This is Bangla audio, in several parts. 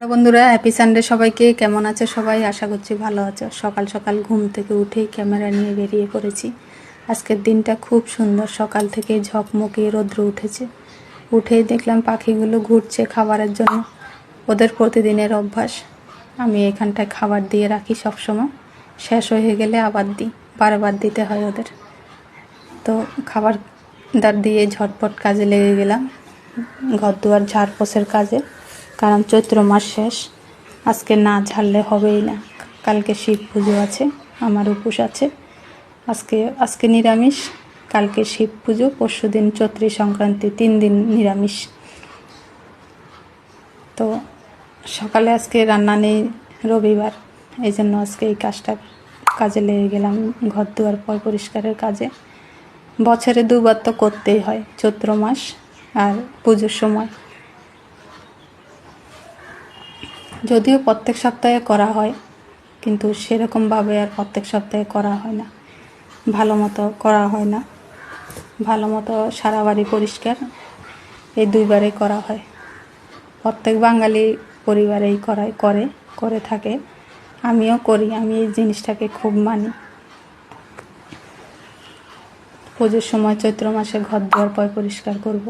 বন্ধুরা, হ্যাপি সানডে সবাইকে। কেমন আছে সবাই? আশা করছি ভালো আছে। সকাল সকাল ঘুম থেকে উঠেই ক্যামেরা নিয়ে বেরিয়ে পড়েছি। আজকের দিনটা খুব সুন্দর। সকাল থেকে ঝকমকে রৌদ্র উঠেছে। উঠেই দেখলাম পাখিগুলো ঘুরছে খাবারের জন্য। ওদের প্রতিদিনের অভ্যাস। আমি এখানটায় খাবার দিয়ে রাখি সবসময়। শেষ হয়ে গেলে আবার দিই, বারবার দিতে হয় ওদের। তো খাবার দার দিয়ে ঝটপট কাজে লেগে গেলাম, ঘর দুয়ার ঝাড়পোছের কাজে। কারণ চৈত্র মাস শেষ, আজকে না ঝাড়লে হবেই না। কালকে শিব পুজো আছে, আমার উপোস আছে। আজকে নিরামিষ, কালকে শিব পুজো, পরশুদিন চৈত্রী সংক্রান্তি, 3 দিন নিরামিষ। তো সকালে আজকে রান্না নেই, রবিবার, এই জন্য আজকে এই কাজে লেগে গেলাম, ঘর দুয়ার পরিষ্কারের কাজে। বছরে 2বার তো করতেই হয়, চৈত্র মাস আর পুজোর সময়। যদিও প্রত্যেক সপ্তাহে করা হয়, কিন্তু সেরকমভাবে আর প্রত্যেক সপ্তাহে করা হয় না, ভালো মতো করা হয় না। ভালো মতো সারা বাড়ি পরিষ্কার এই 2বারে করা হয়। প্রত্যেক বাঙালি পরিবারেই করে থাকে। আমিও করি, আমি এই জিনিসটাকে খুব মানি। পুজোর সময় চৈত্র মাসে ঘর দুয়ার পরিষ্কার করব,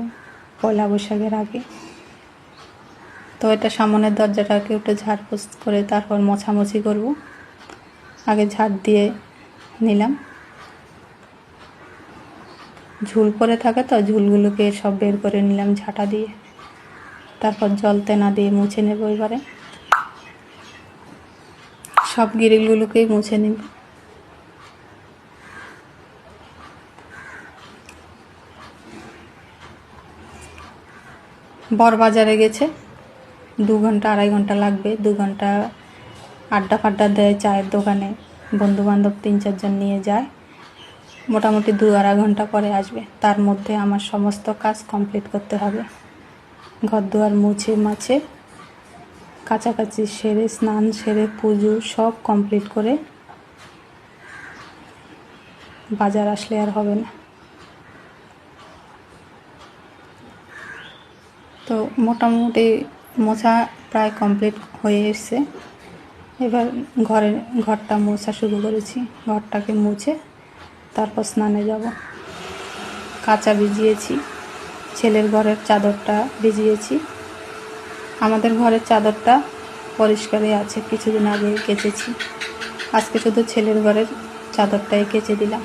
পয়লা বৈশাখের আগে। তো এটা সামনের দরজাটাকে একটু ঝাড়পোছ করে তারপর মোছামুছি করব। আগে ঝাড় দিয়ে নিলাম, ঝুল পড়ে থাকে তো ঝুলগুলোকে সব বের করে নিলাম ঝাঁটা দিয়ে। তারপর জল তেনা দিয়ে মুছে নেব। এবারে সব গ্রিলগুলোকেই মুছে নেব। বর বাজারে গেছে, 2 ঘন্টা 2.5 ঘন্টা লাগবে। 2 ঘন্টা আড্ডা ফাড্ডা দেয় চায়ের দোকানে, বন্ধুবান্ধব 3-4 জন নিয়ে যায়। মোটামুটি 2-2.5 ঘন্টা পরে আসবে। তার মধ্যে আমার সমস্ত কাজ কমপ্লিট করতে হবে। ঘর দুয়ার মুছে মাছে কাছাকাছি সেরে, স্নান সেরে, পুজো সব কমপ্লিট করে বাজার আসলে আর হবে না। তো মোটামুটি মোছা প্রায় কমপ্লিট হয়ে এসছে। এবার ঘরটা মোছা শুরু করেছি। ঘরটাকে মুছে তারপর স্নানে যাব। কাঁচা ভিজিয়েছি, ছেলের ঘরের চাদরটা ভিজিয়েছি। আমাদের ঘরের চাদরটা পরিষ্কারই আছে, কিছুদিন আগে কেচেছি। আজকে শুধু ছেলের ঘরের চাদরটাই কেচে দিলাম।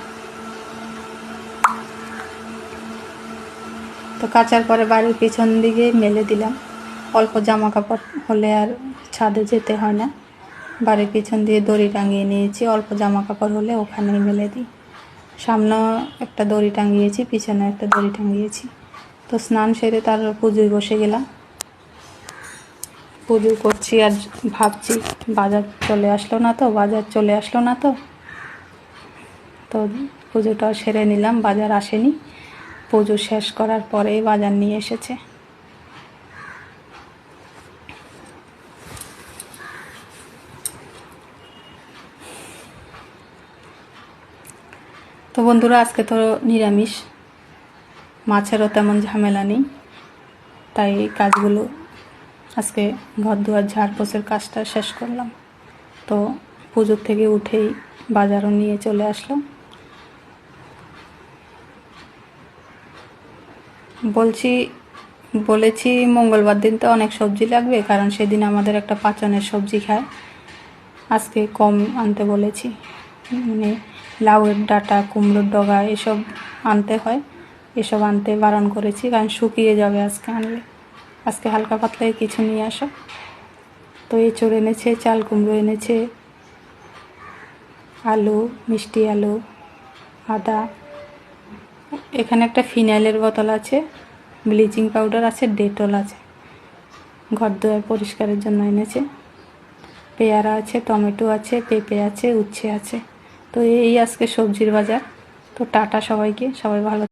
তো কাচার পরে বাড়ির পিছন দিকে মেলে দিলাম। অল্প জামা কাপড় হলে আর ছাদে যেতে হয় না, বাড়ির পিছন দিয়ে দড়ি টাঙিয়ে নিয়েছি। অল্প জামা কাপড় হলে ওখানেই মেলে দিই। সামনে একটা দড়ি টাঙিয়েছি, পিছনে একটা দড়ি টাঙিয়েছি। তো স্নান সেরে তার পুজোয় বসে গেলাম। পুজো করছি আর ভাবছি বাজার চলে আসলো না তো। তো পুজোটা সেরে নিলাম, বাজার আসেনি। পুজো শেষ করার পরেই বাজার নিয়ে এসেছে। তো বন্ধুরা, আজকে তো নিরামিষ, মাছেরও তেমন ঝামেলা নেই। তাই কাজগুলো আজকে ঘর দুয়ার ঝাড়পোছের কাজটা শেষ করলাম। তো পুজোর থেকে উঠেই বাজারও নিয়ে চলে আসলাম। বলেছি মঙ্গলবার দিন তো অনেক সবজি লাগবে, কারণ সেদিন আমাদের একটা পাচনের সবজি খায়। আজকে কম আনতে বলেছি, মানে লাউয়ের ডাঁটা, কুমড়োর ডগা এসব আনতে হয়। এসব আনতে বারণ করেছি, কারণ শুকিয়ে যাবে আজকে আনলে। আজকে হালকা পাতলাই কিছু নিয়ে আসো। তো এঁচড় এনেছে, চাল কুমড়ো এনেছে, আলু, মিষ্টি আলু, আদা। এখানে একটা ফিনাইলের বোতল আছে, ব্লিচিং পাউডার আছে, ডেটল আছে। ঘর দুয়ার পরিষ্কারের জন্য এনেছে। পেয়ারা আছে, টমেটো আছে, পেঁপে আছে, উচ্ছে আছে। তো এই আজকে সবজির বাজার। তো টাটা সবাইকে, সবাই ভালো।